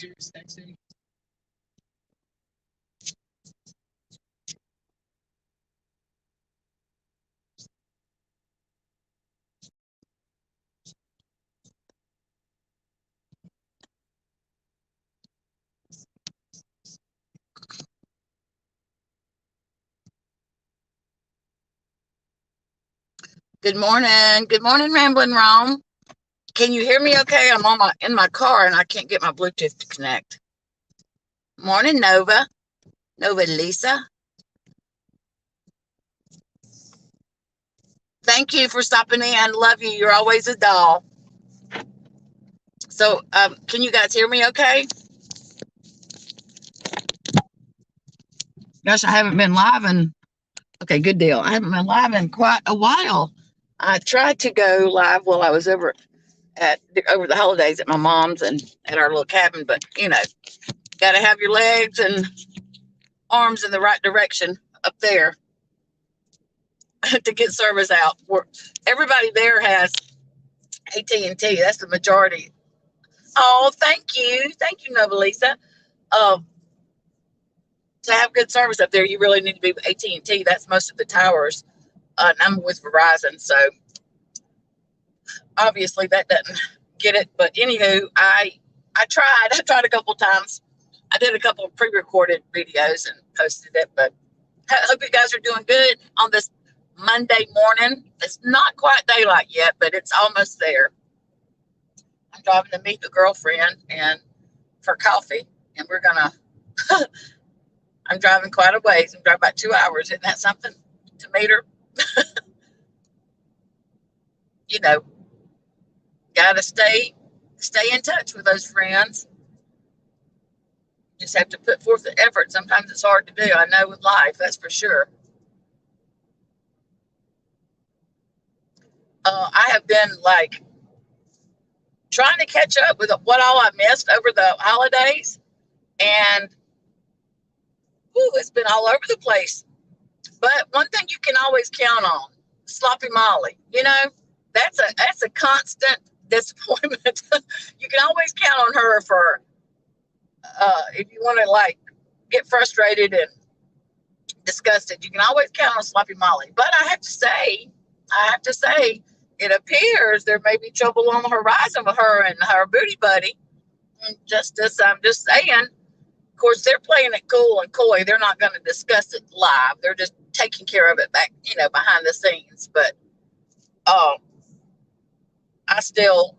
Good morning. Good morning, Ramblin' Rome. Can you hear me okay? I'm in my car and I can't get my Bluetooth to connect. Morning, Nova. Nova Lisa. Thank you for stopping in. Love you. You're always a doll. So, can you guys hear me okay? Gosh, I haven't been live in, okay, good deal. I haven't been live in quite a while. I tried to go live while I was over the holidays at my mom's and at our little cabin, but got to have your legs and arms in the right direction up there to get service out. Everybody there has AT&T. That's the majority. Oh, thank you, Novalisa. To have good service up there, you really need to be with AT&T. That's most of the towers. And I'm with Verizon, so obviously that doesn't get it. But anywho, I tried. I tried a couple times. I did a couple of pre-recorded videos and posted it. But I hope you guys are doing good on this Monday morning. It's not quite daylight yet, but it's almost there. I'm driving to meet a girlfriend and for coffee, and we're gonna. I'm driving quite a ways. I'm driving about 2 hours. Isn't that something to meet her? Gotta stay in touch with those friends. Just have to put forth the effort. Sometimes it's hard to do. I know with life, that's for sure. I have been like trying to catch up with what all I missed over the holidays, and it's been all over the place. But one thing you can always count on, Sloppy Molly. That's a constant disappointment. You can always count on her for if you want to like get frustrated and disgusted. You can always count on Sloppy Molly. But I have to say, it appears there may be trouble on the horizon with her and her booty buddy. I'm just saying. Of course, they're playing it cool and coy. They're not going to discuss it live. They're just taking care of it back, behind the scenes. But I still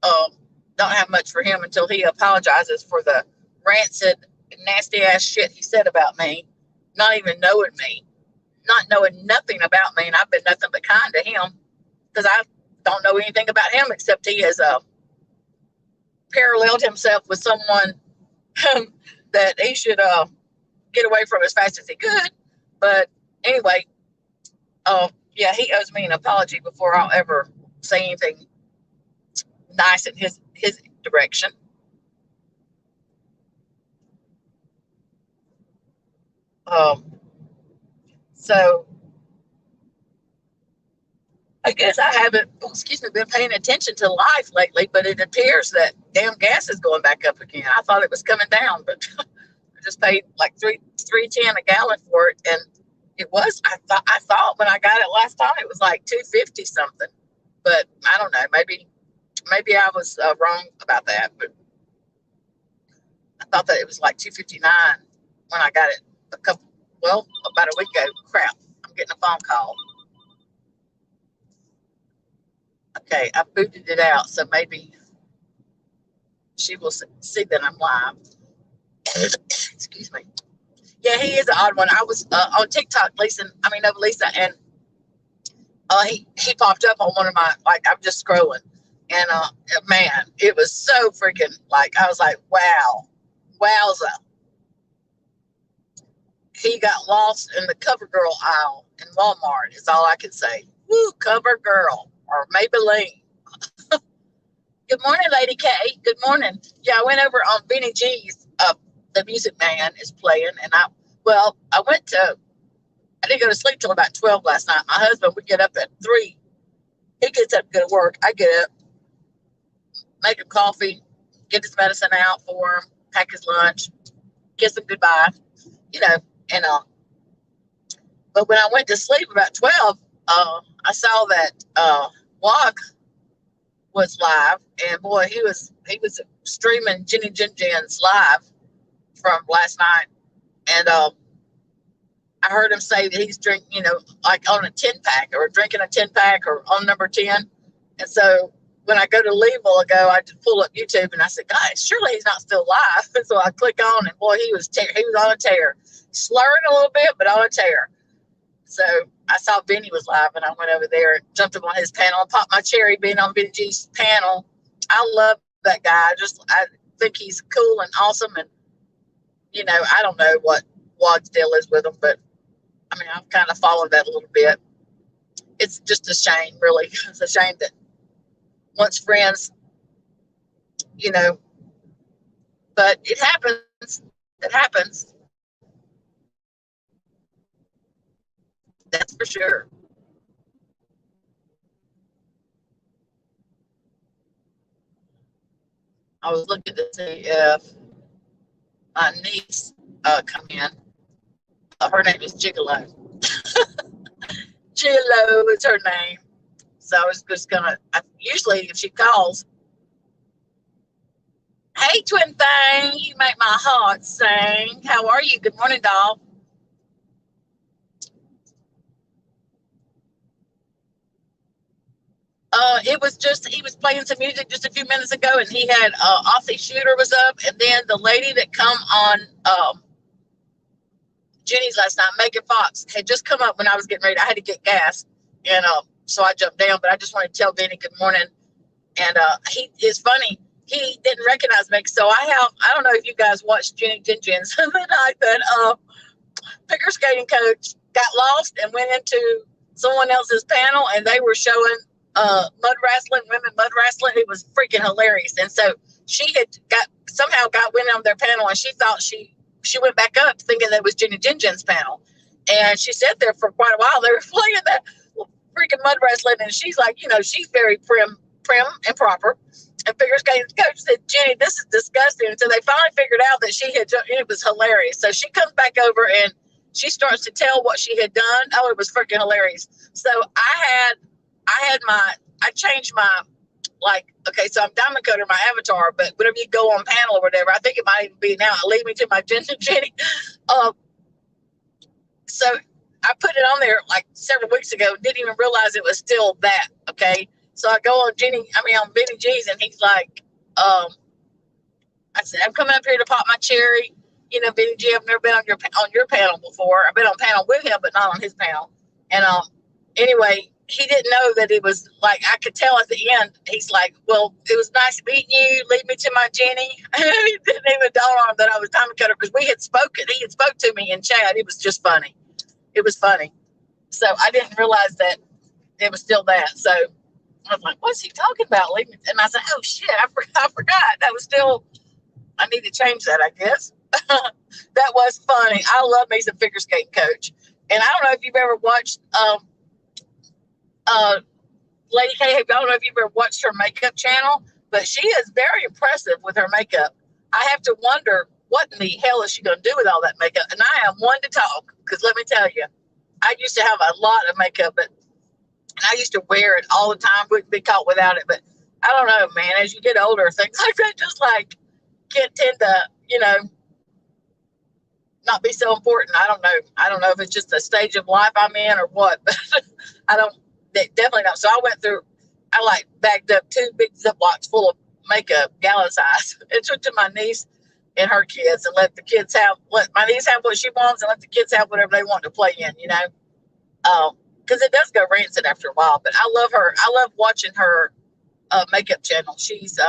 don't have much for him until he apologizes for the rancid, nasty ass shit he said about me, not even knowing me, not knowing nothing about me, and I've been nothing but kind to him because I don't know anything about him except he has paralleled himself with someone that he should get away from as fast as he could. But anyway, yeah, he owes me an apology before I'll ever say anything nice in his direction. So I guess I haven't, been paying attention to life lately, but it appears that damn gas is going back up again. I thought it was coming down, but I just paid like $3.10 a gallon for it, and it was. I thought when I got it last time it was like $2.50 something, but I don't know. Maybe I was wrong about that, but I thought that it was like $2.59 when I got it about a week ago. Crap! I'm getting a phone call. Okay, I booted it out, so maybe she will see that I'm live. Excuse me. Yeah, he is an odd one. I was on TikTok, Lisa, and he popped up on one of my, like, I'm just scrolling, and man, it was so freaking, like, I was like, wow, wowza. He got lost in the CoverGirl aisle in Walmart, is all I can say. Woo, CoverGirl or Maybelline. Good morning, Lady K. Good morning. Yeah, I went over on Benny G's. The Music Man is playing, and I didn't go to sleep till about 12 last night. My husband would get up at 3. He gets up to go to work. I get up, make him coffee, get his medicine out for him, pack his lunch, kiss him goodbye, you know, and but when I went to sleep about 12, I saw that Walk was live, and boy, he was streaming Jenny Jen Jen's live from last night, and I heard him say that he's drinking, you know, like on a 10-pack or drinking a 10-pack or on number 10. And so when I go to leave a while ago, I just pull up YouTube and I said, guys, surely he's not still live. And so I click on, and boy, he was on a tear, slurring a little bit, but on a tear. So I saw Benny was live, and I went over there and jumped up on his panel and popped my cherry being on Benny G's panel. I love that guy. I think he's cool and awesome. And, you know, I don't know what Wad's deal is with him, but I mean, I've kind of followed that a little bit. It's just a shame, really. It's a shame that once friends, you know, but it happens. It happens. That's for sure. I was looking to see if my niece come in. Her name is Gigolo. Gigolo is her name. So I was just gonna. Usually, if she calls, hey, twin thing, you make my heart sing. How are you? Good morning, doll. It was just, he was playing some music just a few minutes ago, and he had Aussie Shooter was up, and then the lady that come on Jenny's last night, Megan Fox, had just come up when I was getting ready. I had to get gas, and so I jumped down, but I just wanted to tell Benny good morning. And he is funny. He didn't recognize me, so I don't know if you guys watched Jenny Jen Jen's the night that figure skating coach got lost and went into someone else's panel, and they were showing women mud wrestling. It was freaking hilarious. And so she had somehow got went on their panel, and she thought she went back up thinking that was Jenny Jen Jen's panel, and she sat there for quite a while. They were playing that freaking mud wrestling, and she's like, you know, she's very prim and proper. And figure skating coach said, Jenny, this is disgusting. And so they finally figured out that it was hilarious. So she comes back over and she starts to tell what she had done. Oh, it was freaking hilarious. So I changed my, like, okay, so I'm diamond coated my avatar, but whenever you go on panel or whatever, I think it might even be now, lead me to my Jenny. So I put it on there like several weeks ago, didn't even realize it was still that, okay? So I go on Benny G's, and he's like, I said, I'm coming up here to pop my cherry. You know, Benny G, I've never been on your panel before. I've been on panel with him, but not on his panel. And anyway, he didn't know that it was like, I could tell at the end, he's like, well, it was nice meeting you. Lead me to my Jenny. He didn't even dawn on him that I was diamond cutter, because he had spoke to me in chat. It was just funny. It was funny. So I didn't realize that it was still that. So I was like, what's he talking about? And I said, oh, shit, I forgot. That was still, I need to change that, I guess. That was funny. I love me some figure skating coach. And I don't know if you've ever watched Lady K. I don't know if you've ever watched her makeup channel, but she is very impressive with her makeup. I have to wonder, what in the hell is she going to do with all that makeup? And I am one to talk, because let me tell you, I used to have a lot of makeup, but I used to wear it all the time, wouldn't be caught without it. But I don't know, man, as you get older, things like that just like tend to, you know, not be so important. I don't know if it's just a stage of life I'm in or what, but definitely not. So I like bagged up 2 big Ziplocs full of makeup, gallon size, and took to my niece and her kids, and let my niece have what she wants, and let the kids have whatever they want to play in, you know. Because it does go rancid after a while. But I love her. I love watching her makeup channel. She's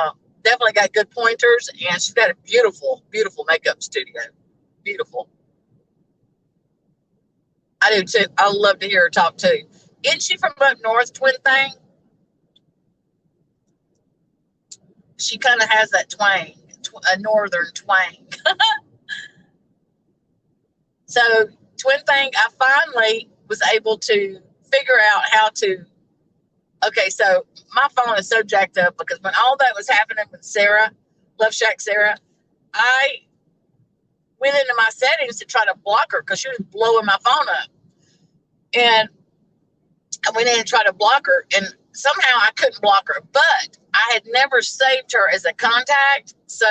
definitely got good pointers, and she's got a beautiful, beautiful makeup studio. Beautiful. I do too. I love to hear her talk too. Isn't she from up north, twin thing? She kind of has that twang, a northern twang. So, twin thing, I finally was able to figure out how to. Okay, so my phone is so jacked up, because when all that was happening with Sarah, Love Shack Sarah. I went into my settings to try to block her because she was blowing my phone up. And I went in and tried to block her, and somehow I couldn't block her. But I had never saved her as a contact, so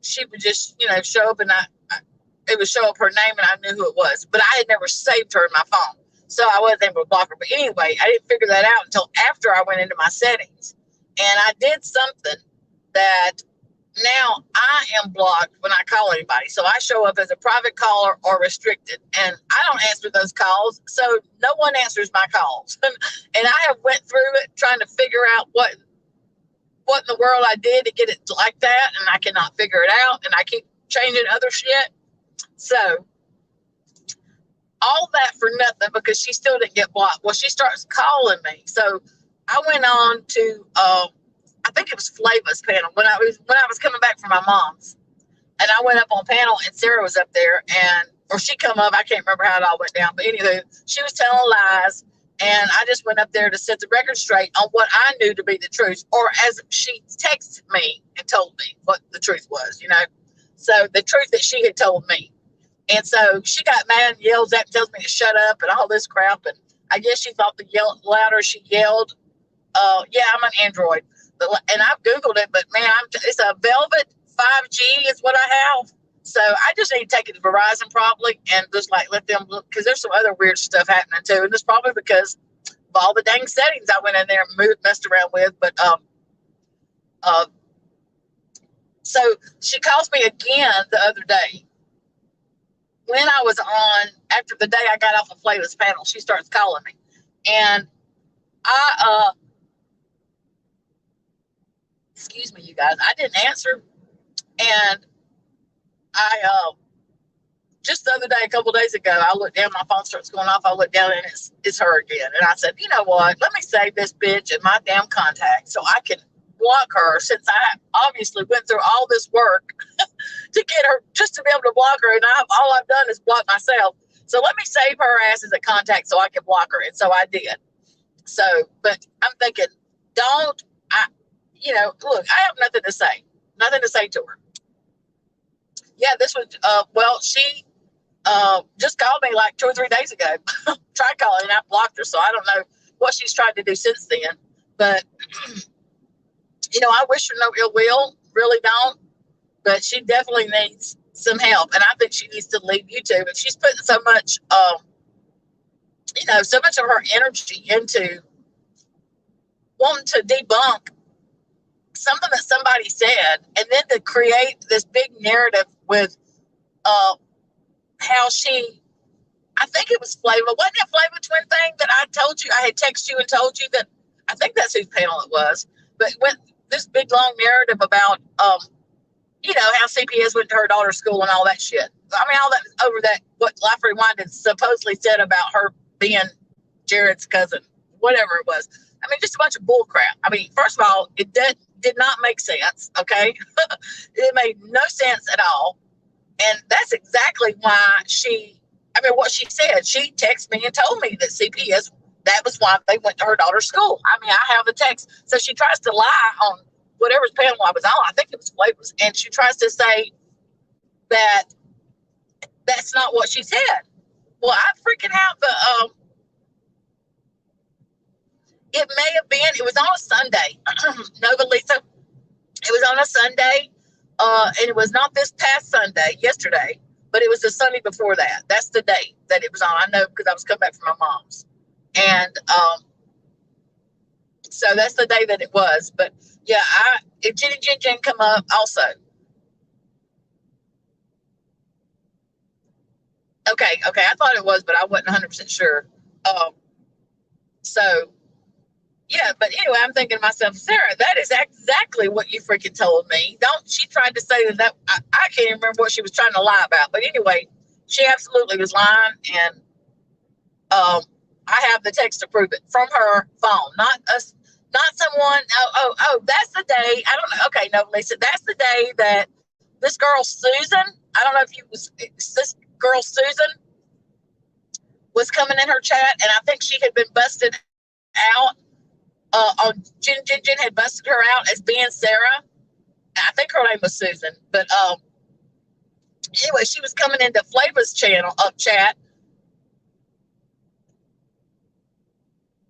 she would just, show up, and it would show up her name, and I knew who it was. But I had never saved her in my phone, so I wasn't able to block her. But anyway, I didn't figure that out until after I went into my settings, and I did something that now I am blocked when I call anybody. So I show up as a private caller or restricted, and I don't answer those calls. So no one answers my calls. And I have went through it trying to figure out what in the world I did to get it like that, and I cannot figure it out, and I keep changing other shit. So all that for nothing because she still didn't get blocked. Well, she starts calling me. So I went on to I think it was Flava's panel when I was coming back from my mom's, and I went up on panel, and Sarah was up there, or she come up. I can't remember how it all went down, but anyway, she was telling lies, and I just went up there to set the record straight on what I knew to be the truth, or as she texted me and told me what the truth was, So the truth that she had told me, and so she got mad and yells at me, tells me to shut up and all this crap, and I guess she thought the louder she yelled. Yeah, I'm an Android. And I've Googled it, but man, it's a Velvet 5G is what I have. So I just need to take it to Verizon probably and just let them look, because there's some other weird stuff happening too. And it's probably because of all the dang settings I went in there and messed around with. But so she calls me again the other day. When I was on, after the day I got off of Flava's panel, she starts calling me. And excuse me, you guys, I didn't answer. And I, just the other day, a couple of days ago, I looked down, my phone starts going off. I look down and it's her again. And I said, you know what? Let me save this bitch in my damn contact so I can block her, since I obviously went through all this work to get her, just to be able to block her. And all I've done is block myself. So let me save her ass as a contact so I can block her. And so I did. So, but I'm thinking, look, I have nothing to say to her. Yeah, this was, she just called me like 2 or 3 days ago. Tried calling, and I blocked her, so I don't know what she's tried to do since then. But, I wish her no ill will, really don't. But she definitely needs some help, and I think she needs to leave YouTube. And she's putting so much, so much of her energy into wanting to debunk something that somebody said, and then to create this big narrative with how I think it was Flava. Wasn't it Flava Twin thing that I told you? I had texted you and told you that I think that's whose panel it was. But with this big long narrative about how CPS went to her daughter's school and all that shit. I mean, all that over that, what Life Rewinded supposedly said about her being Jared's cousin, whatever it was. I mean, just a bunch of bull crap. I mean, first of all, it did not make sense, okay? It made no sense at all. And that's exactly why what she said. She texted me and told me that CPS, that was why they went to her daughter's school. I mean, I have the text. So she tries to lie on whatever's panel I was on. I think it was Flavors. And she tries to say that that's not what she said. Well, I freaking have the, it may have been, it was on a Sunday. Nova Lisa, it was on a Sunday. And it was not this past Sunday, yesterday, but it was the Sunday before that. That's the date that it was on. I know because I was coming back from my mom's. And so that's the day that it was. But yeah, if Jenny Jen come up also. Okay, I thought it was, but I wasn't 100% sure. So yeah, but anyway, I'm thinking to myself, Sarah, that is exactly what you freaking told me. She tried to say that I can't even remember what she was trying to lie about. But anyway, she absolutely was lying. And I have the text to prove it from her phone, not someone. Oh, that's the day. I don't know. Okay, no, Lisa, that's the day that this girl, Susan, I don't know if this girl, Susan, was coming in her chat. And I think she had been busted out. Jen had busted her out as being Sarah. I think her name was Susan. But anyway, she was coming into Flava's channel chat.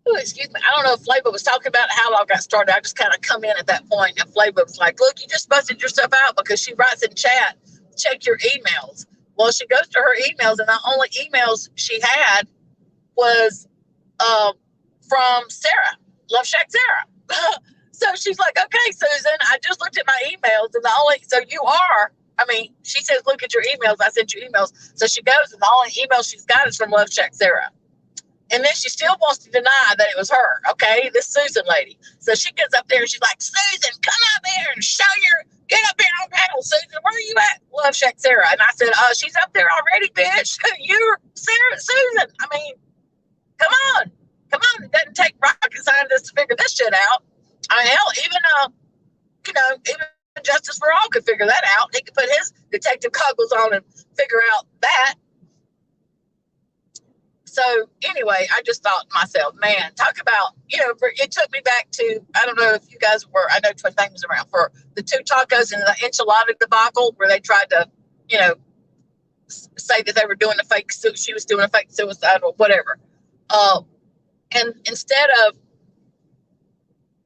Oh, excuse me. I don't know if Flava was talking about how I got started. I just kind of come in at that point, and Flava was like, "Look, you just busted yourself out because she writes in chat, check your emails." Well, she goes to her emails, and the only emails she had was from Sarah, Love Shack Sarah. So she's like, "Okay, Susan, I just looked at my emails, and so you are." I mean, she says, "Look at your emails. I sent you emails." So she goes, and the only email she's got is from Love Shack Sarah. And then she still wants to deny that it was her, okay? This Susan lady. So she gets up there and she's like, "Susan, come up here and get up here on panel, Susan. Where are you at?" Love Shack Sarah. And I said, "She's up there already, bitch. You're Sarah, Susan. I mean, come on. Come on. It doesn't take rocket scientists to figure this shit out." I mean, hell, even Justice for All could figure that out. He could put his detective goggles on and figure out that. So anyway, I just thought to myself, man, talk about, it took me back to, I don't know if you guys I know Twin Thing was around for the 2 tacos and the enchilada debacle where they tried to, say that they were doing she was doing a fake suicide or whatever. And instead of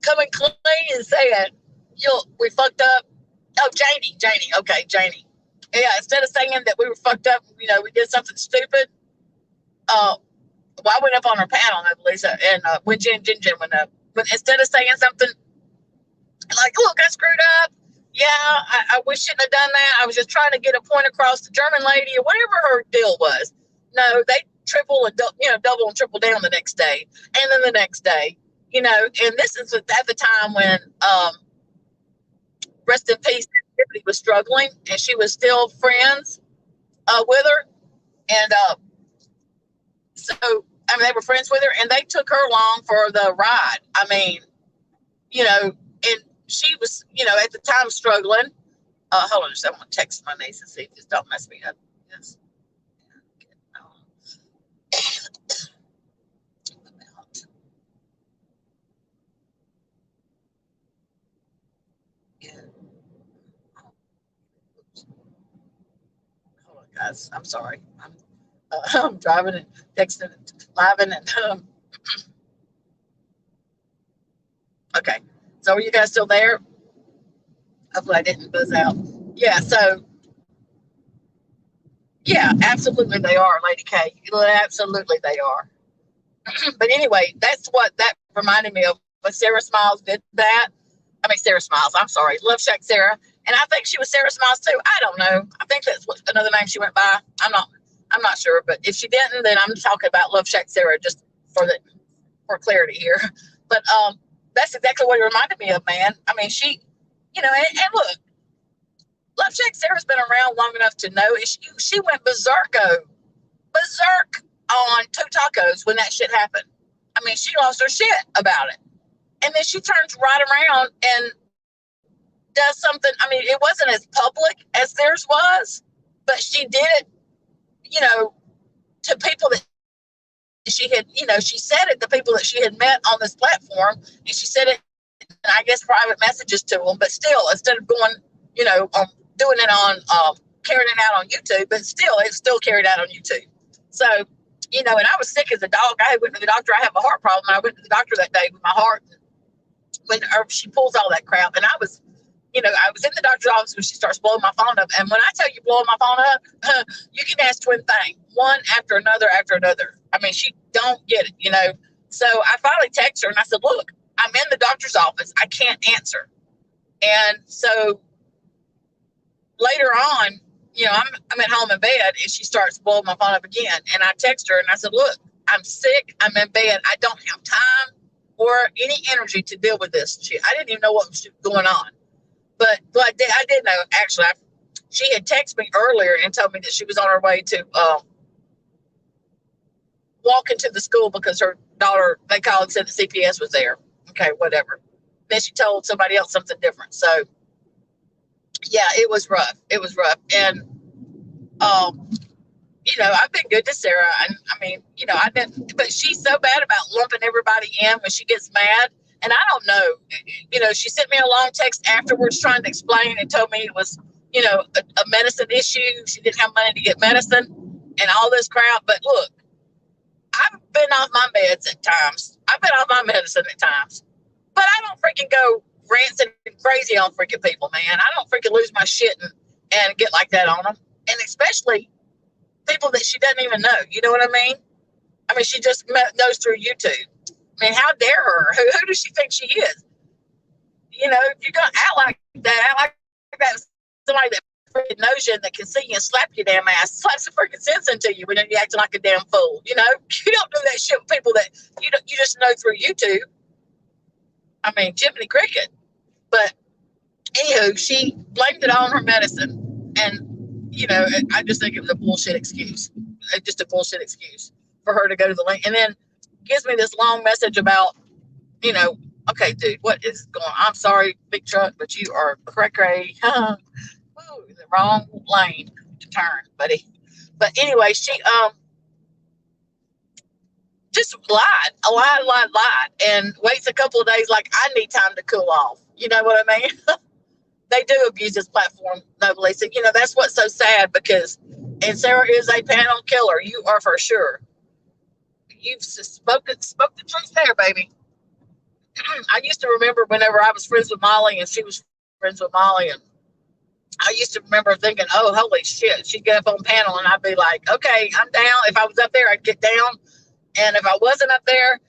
coming clean and saying, we fucked up. Oh, Janie. Okay, Janie. Yeah, instead of saying that we were fucked up, we did something stupid. I went up on her panel, Lisa, and when Jen went up, but instead of saying something like, "Look, I screwed up. Yeah, I wish shouldn't have done that. I was just trying to get a point across the German lady," or whatever her deal was. No, they double and triple down the next day, and then the next day, and this is at the time when rest in peace, Tiffany was struggling, and she was still friends with her, and so, I mean, they were friends with her, and they took her along for the ride. I mean, and she was, at the time struggling. Hold on, I want to text my niece and see if this don't mess me up. Yes. Hold on, guys. I'm sorry. I'm driving and texting and live and okay. So are you guys still there? Hopefully I didn't buzz out. Yeah, so yeah, absolutely they are, Lady K. Absolutely they are. But anyway, that's what that reminded me of. But Sarah Smiles did that. I mean, Sarah Smiles, I'm sorry. Love Shack Sarah. And I think she was Sarah Smiles too. I don't know. I think that's another name she went by. I'm not sure. But if she didn't, then I'm talking about Love Shack Sarah just for clarity here. But that's exactly what it reminded me of, man. I mean, she, and look, Love Shack Sarah's been around long enough to know she went berserk on 2 tacos when that shit happened. I mean, she lost her shit about it. And then she turns right around and does something. I mean, it wasn't as public as theirs was, but she did it, to people that she had, she said it to people that she had met on this platform, and she said it in, I guess, private messages to them, but still, instead of going, doing it on, carrying it out on YouTube, but still, it's still carried out on YouTube. So, and I was sick as a dog. I went to the doctor. I have a heart problem. I went to the doctor that day with my heart. When she pulls all that crap, and I was in the doctor's office when she starts blowing my phone up. And when I tell you blowing my phone up, you can ask Twin Thing, one after another. I mean, she don't get it, So I finally texted her and I said, "Look, I'm in the doctor's office. I can't answer." And so later on, I'm at home in bed, and she starts blowing my phone up again. And I text her and I said, "Look, I'm sick. I'm in bed. I don't have time or any energy to deal with this shit." I didn't even know what was going on. But I did know, actually. She had texted me earlier and told me that she was on her way to walk into the school because her daughter, they called and said the CPS was there. Okay, whatever. Then she told somebody else something different. So, yeah, it was rough. And, I've been good to Sarah. And I mean, but she's so bad about lumping everybody in when she gets mad And I don't know, she sent me a long text afterwards trying to explain and told me it was, a medicine issue. She didn't have money to get medicine and all this crap. But look, I've been off my meds at times. I've been off my medicine at times. But I don't freaking go ranting crazy on freaking people, man. I don't freaking lose my shit and get like that on them. And especially people that she doesn't even know. You know what I mean? I mean, she just knows through YouTube. I mean, how dare her? Who does she think she is? If you're going to act like that, somebody that freaking knows you and that can see you and slap your damn ass, slap some freaking sense into you when you're acting like a damn fool. You don't do that shit with people that you just know through YouTube. I mean, Jiminy Cricket. But anywho, she blamed it on her medicine. And, I just think it was a bullshit excuse. Just a bullshit excuse for her to go to the link. And then gives me this long message about, okay, dude, what is going on? I'm sorry, big truck, but you are cray-cray. The wrong lane to turn, buddy. But anyway, she just lied, and waits a couple of days like I need time to cool off. You know what I mean? They do abuse this platform, though, Lisa. That's what's so sad and Sarah is a panel killer. You are for sure. You've spoke the truth there, baby. I used to remember whenever I was friends with Molly and she was friends with Molly, and I used to remember thinking, oh, holy shit. She'd get up on panel and I'd be like, okay, I'm down. If I was up there, I'd get down. And if I wasn't up there,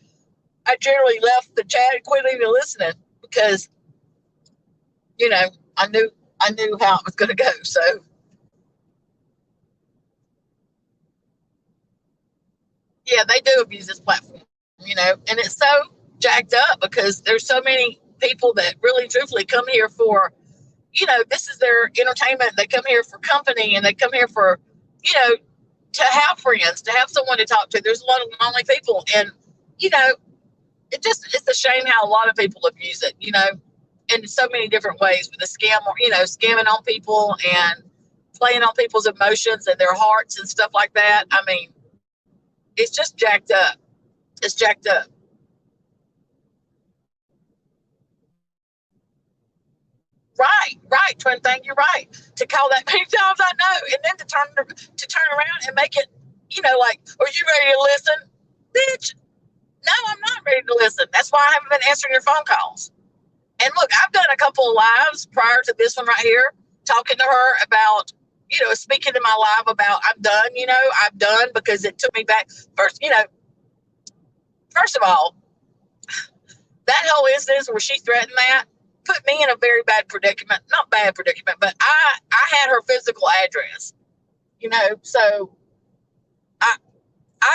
I generally left the chat and quit even listening because, I knew how it was going to go. So, yeah, they do abuse this platform, and it's so jacked up because there's so many people that really truthfully come here for, this is their entertainment. They come here for company and they come here for, to have friends, to have someone to talk to. There's a lot of lonely people and, it's a shame how a lot of people abuse it, in so many different ways with the scam or, scamming on people and playing on people's emotions and their hearts and stuff like that. I mean, it's just jacked up. It's jacked up. Right, twin thing. You're right. To call that many times, I know, and then to turn around and make it, like, are you ready to listen, bitch? No, I'm not ready to listen. That's why I haven't been answering your phone calls. And look, I've done a couple of lives prior to this one right here, talking to her about, speaking to my live about I'm done. I'm done because it took me back first. First of all, that whole instance where she threatened that put me in a very bad predicament. Not bad predicament, but I had her physical address, so I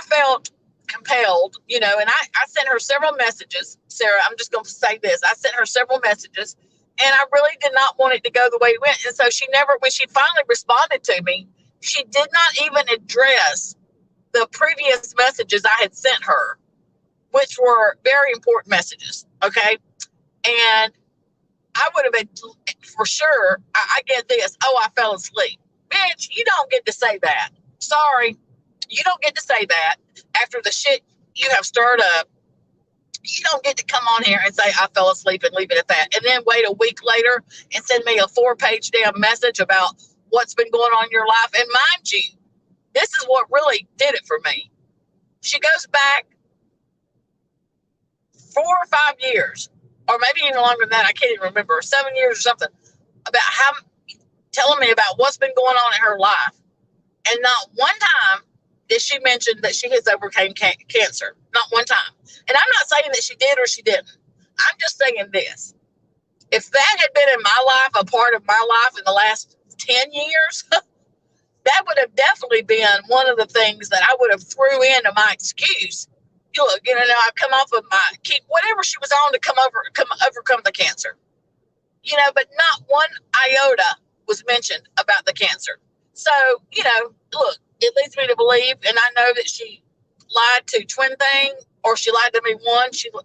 felt compelled, and I sent her several messages. Sarah, I'm just going to say this. I sent her several messages and I really did not want it to go the way it went. And so when she finally responded to me, she did not even address the previous messages I had sent her, which were very important messages. Okay. And I would have been for sure. I get this. Oh, I fell asleep. Bitch, you don't get to say that. Sorry. You don't get to say that after the shit you have stirred up. You don't get to come on here and say, I fell asleep and leave it at that. And then wait a week later and send me a 4-page damn message about what's been going on in your life. And mind you, this is what really did it for me. She goes back 4 or 5 years, or maybe even longer than that. I can't even remember, 7 years or something, about telling me about what's been going on in her life. And not one time did she mention that she has overcame cancer. Not one time. And I'm not saying that she did or she didn't. I'm just saying this. If that had been in my life, a part of my life in the last 10 years, that would have definitely been one of the things that I would have threw into my excuse. Look, I've come off of whatever she was on to overcome the cancer. But not one iota was mentioned about the cancer. So, look, it leads me to believe, and I know that she lied to Twin Thing, or she lied to me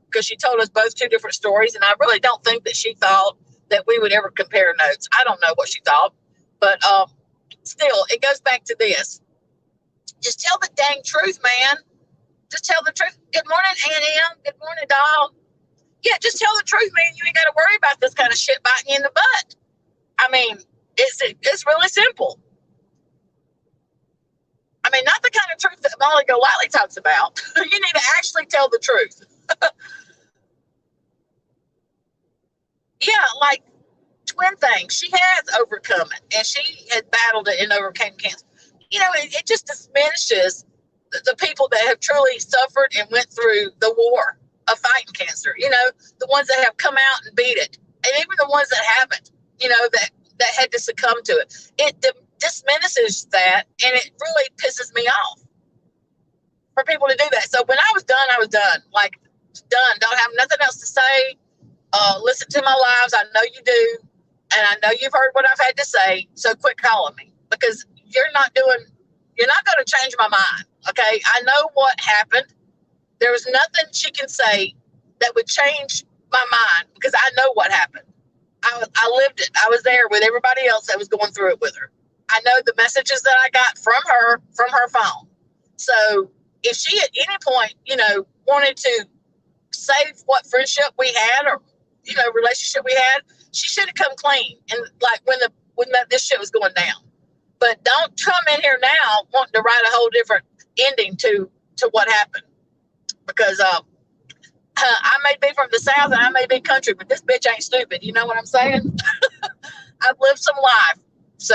because she told us both 2 different stories, and I really don't think that she thought that we would ever compare notes. I don't know what she thought, but still, it goes back to this. Just tell the dang truth, man. Just tell the truth. Good morning, Aunt Em. Good morning, doll. Yeah, just tell the truth, man. You ain't got to worry about this kind of shit biting you in the butt. I mean, it's really simple. I mean, not the kind of truth that Molly Golightly talks about. You need to actually tell the truth. Yeah, like twin things. She has overcome it, and she had battled it and overcame cancer. You know, it just diminishes the people that have truly suffered and went through the war of fighting cancer. You know, the ones that have come out and beat it, and even the ones that haven't. You know, that had to succumb to it. It diminishes that, and it really pisses me off for people to do that. So when I was done, I was done. Like done. Don't have nothing else to say. Listen to my lives. I know you do. And I know you've heard what I've had to say. So quit calling me, because you're not going to change my mind. Okay. I know what happened. There was nothing she can say that would change my mind, because I know what happened. I lived it. I was there with everybody else that was going through it with her. I know the messages that I got from her phone. So if she at any point, wanted to save what friendship we had, or, relationship we had, she should have come clean. And like when this shit was going down. But don't come in here now wanting to write a whole different ending to what happened. Because I may be from the South and I may be country, but this bitch ain't stupid. You know what I'm saying? I've lived some life. So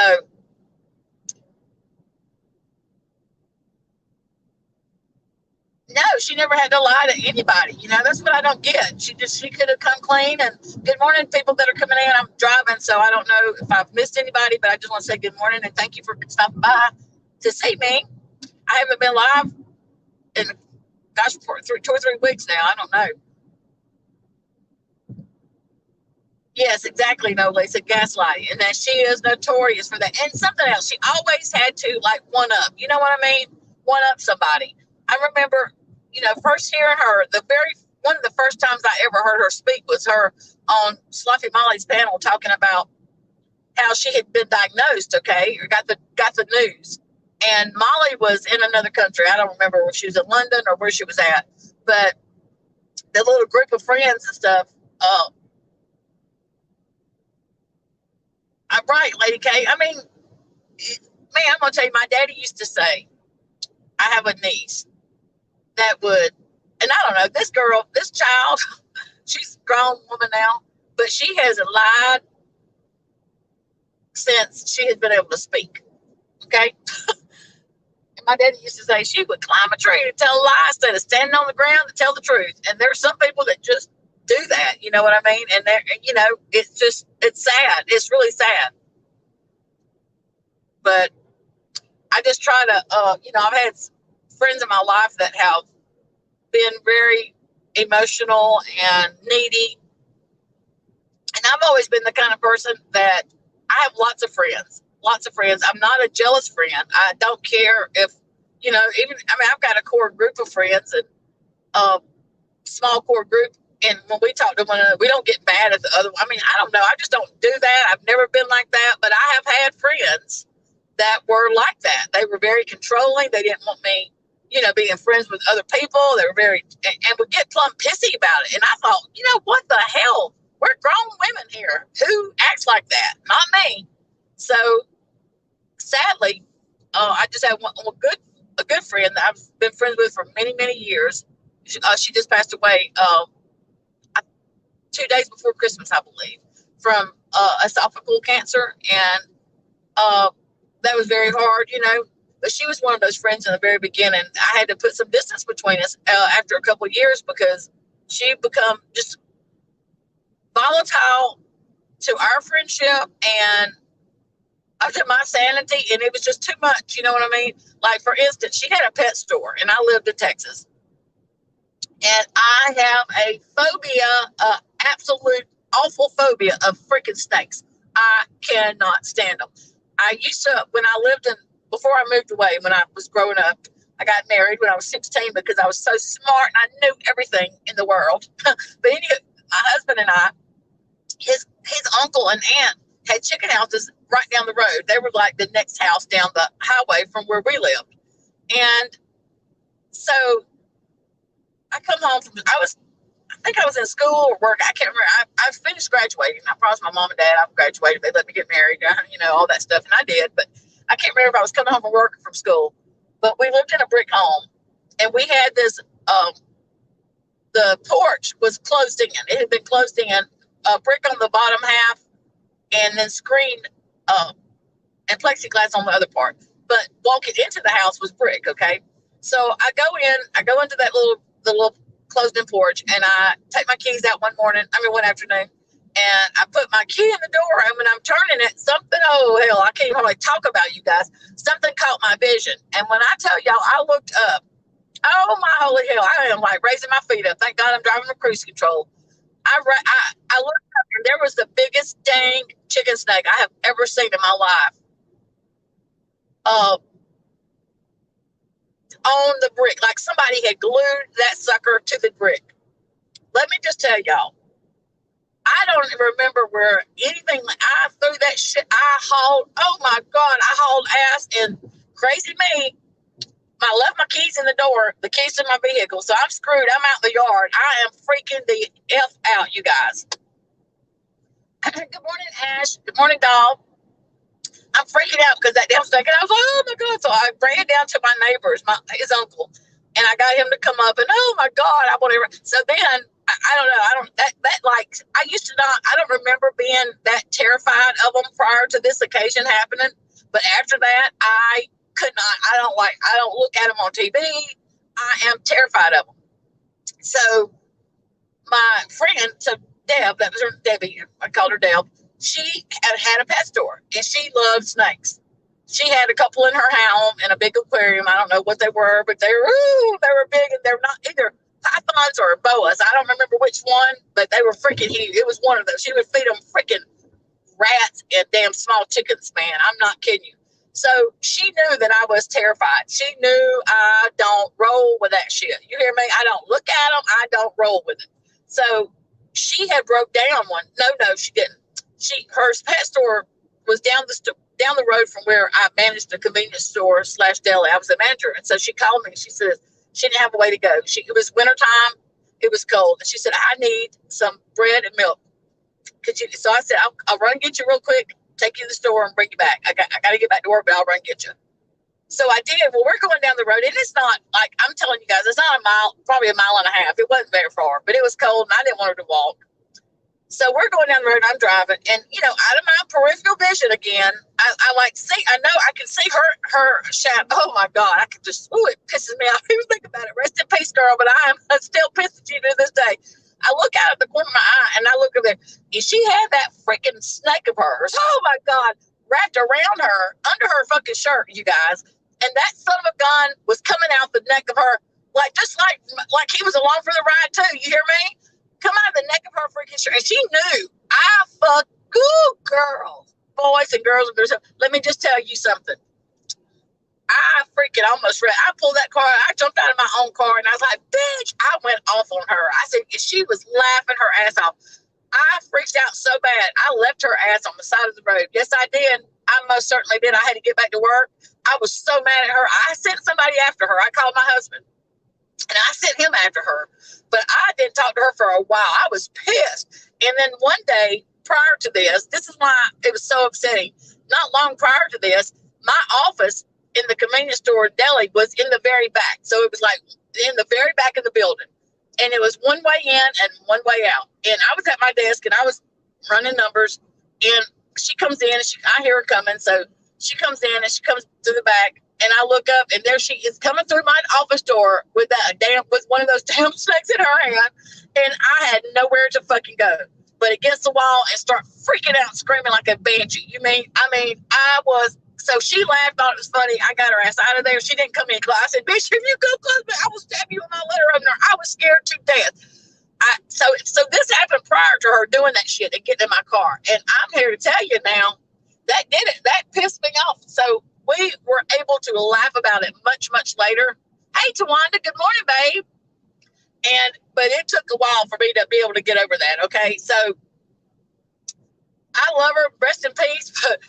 no, she never had to lie to anybody. That's what I don't get. She could have come clean. And good morning, people that are coming in. I'm driving, so I don't know if I've missed anybody, but I just want to say good morning and thank you for stopping by to see me. I haven't been live in, gosh, for 2 or 3 weeks now. I don't know. Yes, exactly. No, Lisa, gaslighting. And that she is notorious for that. And something else, she always had to like one up. You know what I mean? One up somebody. I remember, first hearing her, one of the first times I ever heard her speak was her on Sluffy Molly's panel talking about how she had been diagnosed, okay, or got the news. And Molly was in another country. I don't remember if she was in London or where she was at. But the little group of friends and stuff, I'm right, Lady K. I mean, man, I'm going to tell you, my daddy used to say, I have a niece that would, and I don't know, this child, she's a grown woman now, but she has lied since she has been able to speak. Okay. And my daddy used to say she would climb a tree to tell a lie instead of standing on the ground to tell the truth. And there's some people that just do that. You know what I mean? And it's sad. It's really sad. But I just try to, I've had friends in my life that have been very emotional and needy. And I've always been the kind of person that I have lots of friends. I'm not a jealous friend. I don't care if, I've got a core group of friends and a small core group. And when we talk to one another, we don't get mad at the other. I mean, I don't know. I just don't do that. I've never been like that. But I have had friends that were like that. They were very controlling. They didn't want me, being friends with other people. They were and would get plumb pissy about it. And I thought, what the hell? We're grown women here. Who acts like that? Not me. So sadly, I just had a good friend that I've been friends with for many, many years. She just passed away 2 days before Christmas, I believe, from esophageal cancer. And that was very hard, but she was one of those friends in the very beginning. I had to put some distance between us after a couple of years, because she become just volatile to our friendship and to my sanity. And it was just too much. You know what I mean? Like, for instance, she had a pet store and I lived in Texas. And I have a phobia, absolute awful phobia of freaking snakes. I cannot stand them. I used to, before I moved away, when I was growing up, I got married when I was 16 because I was so smart and I knew everything in the world. But anyway, my husband and I, his uncle and aunt had chicken houses right down the road. They were like the next house down the highway from where we lived. And so I come home from, I think I was in school or work. I can't remember. I finished graduating. I promised my mom and dad I've graduated. They let me get married, all that stuff. And I did. But I can't remember if I was coming home from work or from school. But we lived in a brick home. And we had this, the porch was closed in. It had been closed in, a brick on the bottom half, and then screened and plexiglass on the other part. But walking into the house was brick, okay? So I go into that little closed-in porch, and I take my keys out one afternoon, and I put my key in the door, and when I'm turning it, something, oh, hell, I can't even hardly talk about you guys. Something caught my vision. And when I tell y'all, I looked up, oh, my holy hell, I am like raising my feet up. Thank God I'm driving a cruise control. I looked up, and there was the biggest dang chicken snake I have ever seen in my life. On the brick, like somebody had glued that sucker to the brick. Let me just tell y'all, I don't remember where anything, I threw that shit, oh my God, I hauled ass, and crazy me, I left my keys in the door, the keys to my vehicle, so I'm screwed, I'm out in the yard, I am freaking the F out, you guys. Good morning, Ash, good morning, dog. I'm freaking out because that damn snake, and I was like, oh my God. So I ran down to my neighbor's, his uncle, and I got him to come up, and oh my God, I want to. So then I don't know, I used to not, I don't remember being that terrified of them prior to this occasion happening. But after that, I could not, I don't look at them on TV. I am terrified of them. So my friend, Deb, that was her, Debbie, I called her Deb. She had a pet store, and she loved snakes. She had a couple in her home in a big aquarium. I don't know what they were, but they were big, and they're not either pythons or boas. I don't remember which one, but they were freaking huge. It was one of those. She would feed them freaking rats and damn small chickens, man. I'm not kidding you. So she knew that I was terrified. She knew I don't roll with that shit. You hear me? I don't look at them. I don't roll with it. So she had broke down one. No, she didn't. Her pet store was down the road from where I managed a convenience store / deli. I was the manager. And so she called me and she said she didn't have a way to go. It was wintertime. It was cold. And she said, I need some bread and milk. So I said, I'll run and get you real quick, take you to the store and bring you back. I got to get back to work, but I'll run and get you. So I did. Well, we're going down the road, and it's not like, I'm telling you guys, it's not a mile, probably a mile and a half. It wasn't very far, but it was cold and I didn't want her to walk. So we're going down the road, and I'm driving, and out of my peripheral vision again, I know I can see her shadow. Oh my God, I could just, it pisses me off. Even think about it. Rest in peace, girl, but I'm still pissed at you to this day. I look out at the corner of my eye, and I look over there, and she had that freaking snake of hers. Oh my God, wrapped around her, under her fucking shirt, you guys. And that son of a gun was coming out the neck of her, just like he was along for the ride too. You hear me? Come out of the neck of her freaking shirt. And she knew I fuck good girls, boys and girls. Let me just tell you something. I freaking almost read. I pulled that car. I jumped out of my own car, and I was like, bitch, I went off on her. I said, she was laughing her ass off. I freaked out so bad. I left her ass on the side of the road. Yes, I did. I most certainly did. I had to get back to work. I was so mad at her. I sent somebody after her. I called my husband, and I sent him after her. But I didn't talk to her for a while. I was pissed. And then one day prior to this is why it was so upsetting. Not long prior to this, my office in the convenience store deli was in the very back. So it was like in the very back of the building. And it was one way in and one way out. And I was at my desk, and I was running numbers. And she comes in, and I hear her coming. So she comes in, and she comes to the back. And I look up, and there she is coming through my office door with one of those damn snakes in her hand. And I had nowhere to fucking go but against the wall and start freaking out, screaming like a banshee. I was. So she laughed, thought it was funny. I got her ass out of there. She didn't come in close. I said, bitch, if you come close, I will stab you with my letter opener. I was scared to death. So this happened prior to her doing that shit and getting in my car. And I'm here to tell you now, that did it. That pissed me off. So we were able to laugh about it much, much later. Hey, Tawanda, good morning, babe. But it took a while for me to be able to get over that, okay? So I love her, rest in peace, but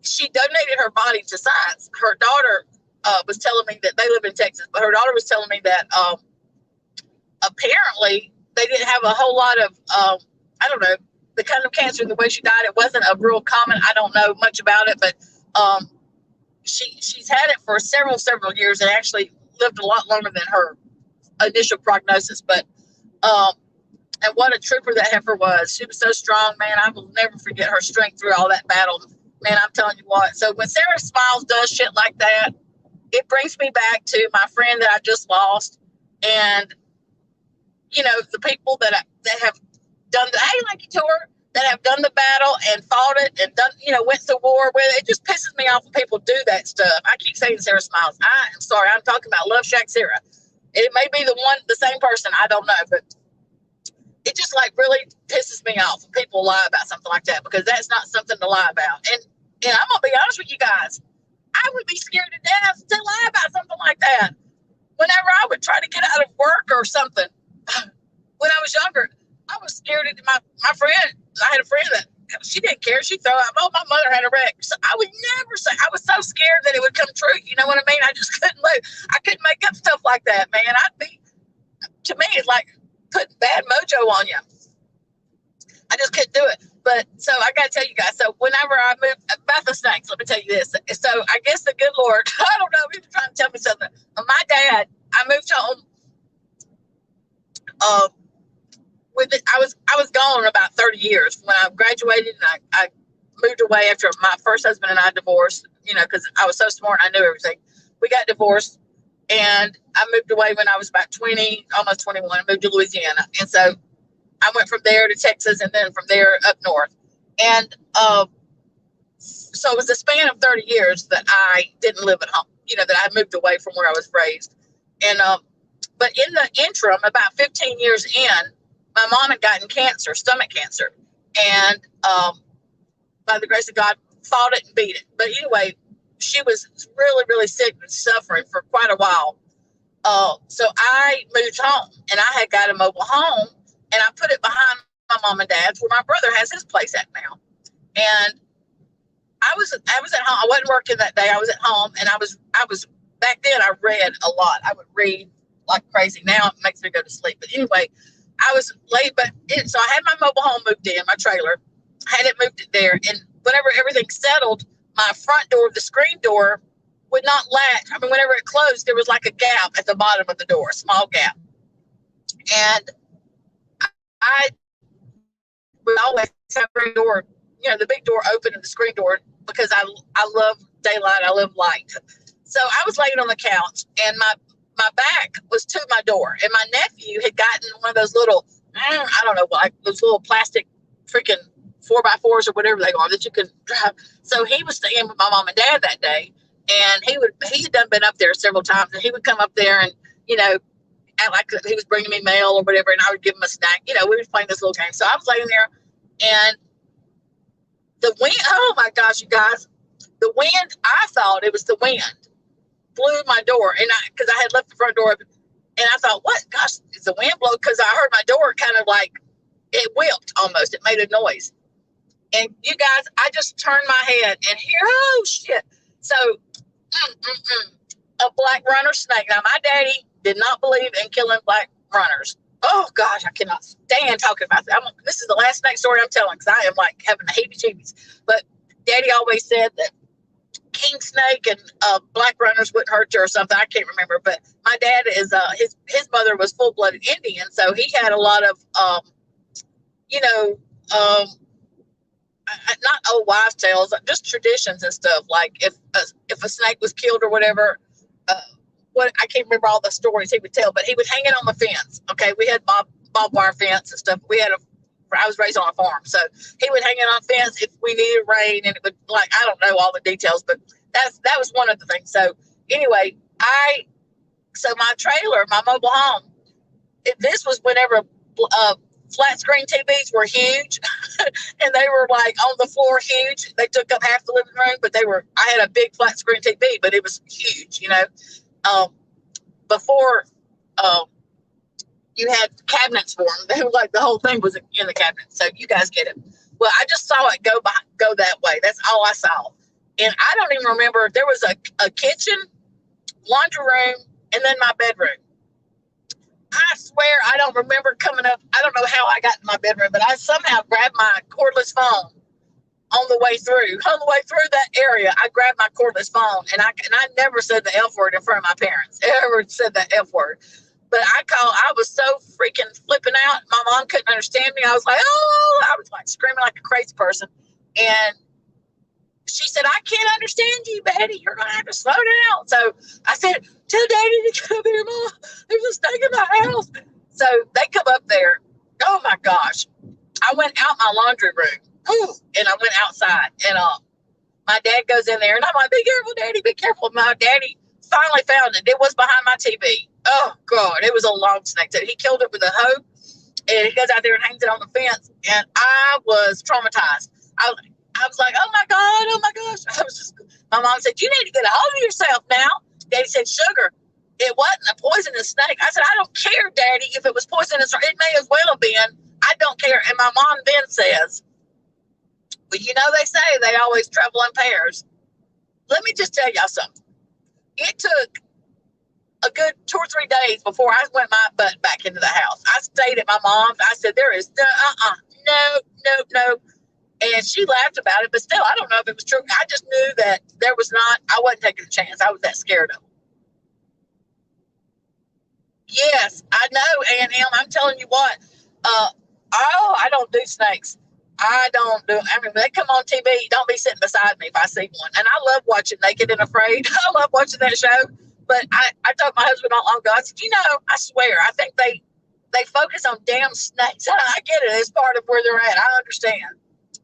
she donated her body to science. Her daughter was telling me that they live in Texas, but her daughter was telling me that apparently they didn't have a whole lot of, I don't know, the kind of cancer, the way she died, it wasn't a real common. I don't know much about it, but she's had it for several years and actually lived a lot longer than her initial prognosis. But and what a trooper that heifer was. She was so strong, man. I will never forget her strength through all that battle. Man, I'm telling you what. So when Sarah Smiles does shit like that, it brings me back to my friend that I just lost, and the people that have done the Hey Lucky tour, that have done the battle and fought it and done, went to war with it. It just pisses me off when people do that stuff. I keep saying Sarah Smiles. I'm sorry, I'm talking about Love Shack Sarah. It may be the same person, I don't know, but it just like really pisses me off when people lie about something like that, because that's not something to lie about. And I'm gonna be honest with you guys, I would be scared to death to lie about something like that. Whenever I would try to get out of work or something, when I was younger, I was scared of my friend. I had a friend that she didn't care. She throw out, my mother had a wreck. So I would never say, I was so scared that it would come true. You know what I mean? I just couldn't make up stuff like that, man. To me, it's like putting bad mojo on you. I just couldn't do it. But so I got to tell you guys, so whenever I moved about the snakes, let me tell you this. So I guess the good Lord, I don't know, he was trying to tell me something. My dad, I moved home. I was gone about 30 years when I graduated, and I moved away after my first husband and I divorced, because I was so smart. I knew everything. We got divorced, and I moved away when I was about 20, almost 21. I moved to Louisiana. And so I went from there to Texas, and then from there up north. And so it was a span of 30 years that I didn't live at home, that I moved away from where I was raised. And but in the interim, about 15 years in, my mom had gotten cancer, stomach cancer. And by the grace of God, fought it and beat it. But anyway, she was really, really sick and suffering for quite a while. So I moved home, and I had got a mobile home, and I put it behind my mom and dad's, where my brother has his place at now. And I was at home. I wasn't working that day. I was at home, and I was back then I read a lot. I would read like crazy. Now it makes me go to sleep. But anyway, I was late, so I had my mobile home moved in, my trailer. I had it moved there, and whenever everything settled, my front door, the screen door, would not latch. I mean, whenever it closed, there was like a gap at the bottom of the door, a small gap. And I would always have the screen door, the big door open and the screen door, because I love daylight, I love light. So I was laying on the couch, and my back was to my door, and my nephew had gotten one of those little, I don't know, like those little plastic freaking 4x4s or whatever they are that you can drive. So he was staying with my mom and dad that day, and he had done been up there several times, and he would come up there and, act like he was bringing me mail or whatever, and I would give him a snack. We were playing this little game. So I was laying there, and the wind, oh my gosh, you guys, the wind, I thought it was the wind, blew my door, and because I had left the front door open, and I thought, what, gosh, is the wind blow? Because I heard my door kind of like, it whipped almost, it made a noise. And you guys, I just turned my head and hear, oh shit. So a black runner snake. Now my daddy did not believe in killing black runners. Oh gosh, I cannot stand talking about that. This is the last snake story I'm telling, because I am like having the heebie-jeebies. But daddy always said that king snake and black runners wouldn't hurt you or something. I can't remember. But my dad is his mother was full-blooded Indian, so he had a lot of not old wives' tales, just traditions and stuff. Like if a snake was killed or whatever, I can't remember all the stories he would tell, but he would hang it on the fence. Okay, we had barbed wire fence and stuff. I was raised on a farm, so he would hang it on a fence if we needed rain, and it would, like, I don't know all the details, but that was one of the things. So anyway, my trailer, my mobile home, this was whenever flat screen TVs were huge, and they were like on the floor huge. They took up half the living room, but I had a big flat screen TV, but it was huge, before you had cabinets for them. They were like, the whole thing was in the cabinet. So you guys get it. Well, I just saw it go that way. That's all I saw. And I don't even remember. There was a kitchen, laundry room, and then my bedroom. I swear I don't remember coming up. I don't know how I got in my bedroom, but I somehow grabbed my cordless phone on the way through. On the way through that area, I grabbed my cordless phone, and I never said the F word in front of my parents. Ever said the F word. But I was so freaking flipping out. My mom couldn't understand me. I was like, oh, I was like screaming like a crazy person. And she said, I can't understand you, Betty. You're going to have to slow down. So I said, tell Daddy to come here, Mom. There's a snake in my house. So they come up there. Oh, my gosh. I went out my laundry room, and I went outside. And my dad goes in there, and I'm like, be careful, Daddy, be careful. My daddy finally found it. It was behind my TV. Oh, God. It was a long snake. So he killed it with a hoe, and he goes out there and hangs it on the fence. And I was traumatized. I was like, oh my gosh. My mom said, you need to get a hold of yourself now. Daddy said, sugar, it wasn't a poisonous snake. I said, I don't care, Daddy, if it was poisonous, or it may as well have been. I don't care. And my mom then says, well, you know, they say they always travel in pairs. Let me just tell y'all something. It took a good 2 or 3 days before I went my butt back into the house. I stayed at my mom's. I said, there is no. And she laughed about it, but still, I don't know if it was true. I just knew that there was not, I wasn't taking a chance. I was that scared of them. Yes, I know, A&M. I'm telling you what, I don't do snakes. I don't do, I mean, when they come on TV, don't be sitting beside me if I see one. And I love watching Naked and Afraid. I love watching that show. But I told my husband not long ago, I said, you know, I swear, I think they focus on damn snakes. I get it. It's part of where they're at. I understand.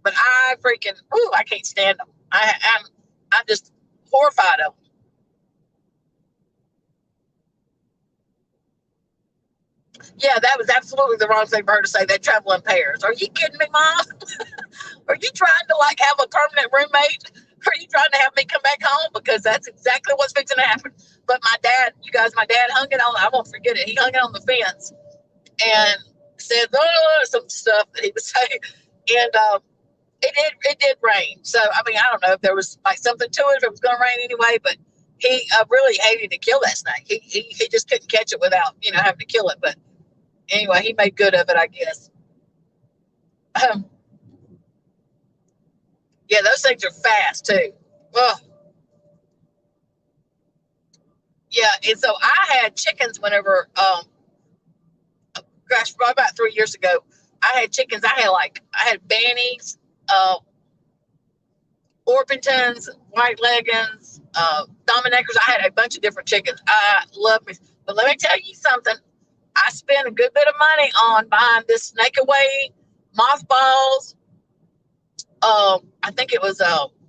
But I freaking, I can't stand them. I'm just horrified of them. Yeah, that was absolutely the wrong thing for her to say. They travel in pairs. Are you kidding me, Mom? Are you trying to like have a permanent roommate? Are you trying to have me come back home? Because that's exactly what's fixing to happen. But my dad hung it on, I won't forget it. He hung it on the fence and said, some stuff that he would say. And it did rain. So, I mean, I don't know if there was like something to it, if it was going to rain anyway, but he really hated to kill that snake. He just couldn't catch it without, having to kill it. But anyway, he made good of it, I guess. Yeah, those things are fast too. Ugh. Yeah, and so I had chickens whenever, gosh, probably about 3 years ago. I had chickens. I had bannies, Orpingtons, white leggings, Dominicers. I had a bunch of different chickens. I love me. But let me tell you something. I spent a good bit of money on buying this snake away mothballs. I think it was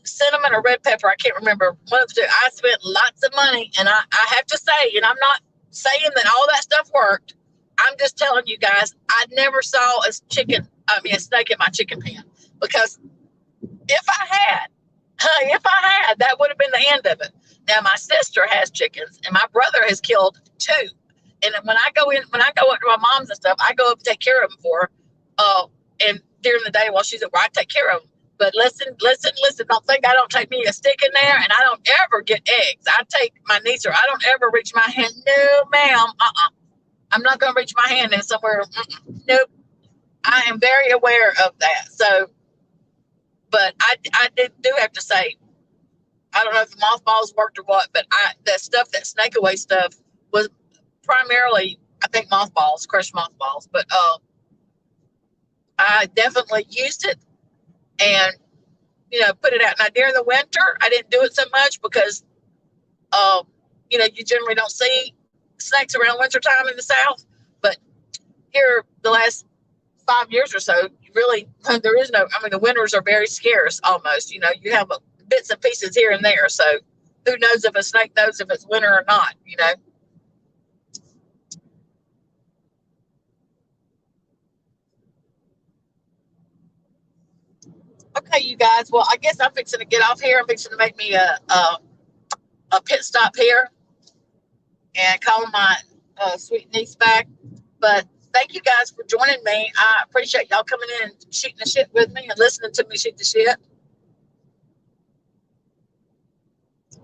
cinnamon or red pepper. I can't remember. One of the two. I spent lots of money, and I have to say, and I'm not saying that all that stuff worked. I'm just telling you guys, I never saw a snake in my chicken pen, because if I had, that would have been the end of it. Now my sister has chickens, and my brother has killed 2. And when I go up to my mom's and stuff, I go up and take care of them for her. And during the day while she's at work, I take care of them. But listen, don't think I don't take me a stick in there, and I don't ever get eggs. I take my niece, or I don't ever reach my hand. No, ma'am. I'm not going to reach my hand in somewhere. Nope. I am very aware of that. So, but I do have to say, I don't know if the mothballs worked or what, but that snake away stuff was primarily, I think, mothballs, crushed mothballs. But I definitely used it and, put it out. Now, during the winter, I didn't do it so much because, you generally don't see snakes around wintertime in the South. But here, the last 5 years or so, there is no, the winters are very scarce almost. You have bits and pieces here and there. So who knows if a snake knows if it's winter or not, Okay, you guys. Well, I guess I'm fixing to get off here. I'm fixing to make me a pit stop here and call my sweet niece back. But thank you guys for joining me. I appreciate y'all coming in and shooting the shit with me and listening to me shoot the shit.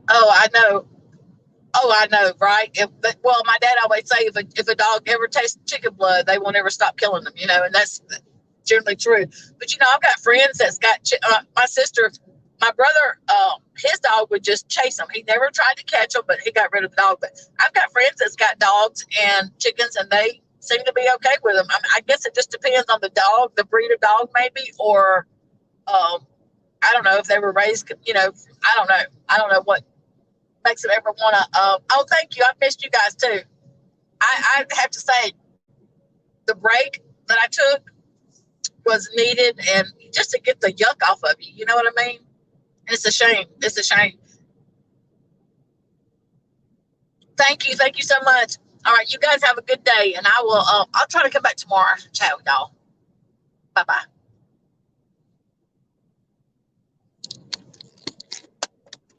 Oh, I know. Oh, I know, right? Well, my dad always say if a dog ever tastes chicken blood, they won't ever stop killing them, and that's generally true. But I've got friends that's got my sister, my brother, his dog would just chase them. He never tried to catch them, but he got rid of the dog. But I've got friends that's got dogs and chickens, and they seem to be okay with them. I guess it just depends on the dog, the breed of dog, maybe, or I don't know if they were raised. I don't know. I don't know what makes them ever want to. Oh, thank you. I missed you guys too. I have to say, the break that I took was needed, and just to get the yuck off of you. You know what I mean? And it's a shame. It's a shame. Thank you. Thank you so much. All right, you guys have a good day, and I will. I'll try to come back tomorrow and chat with y'all. Bye bye.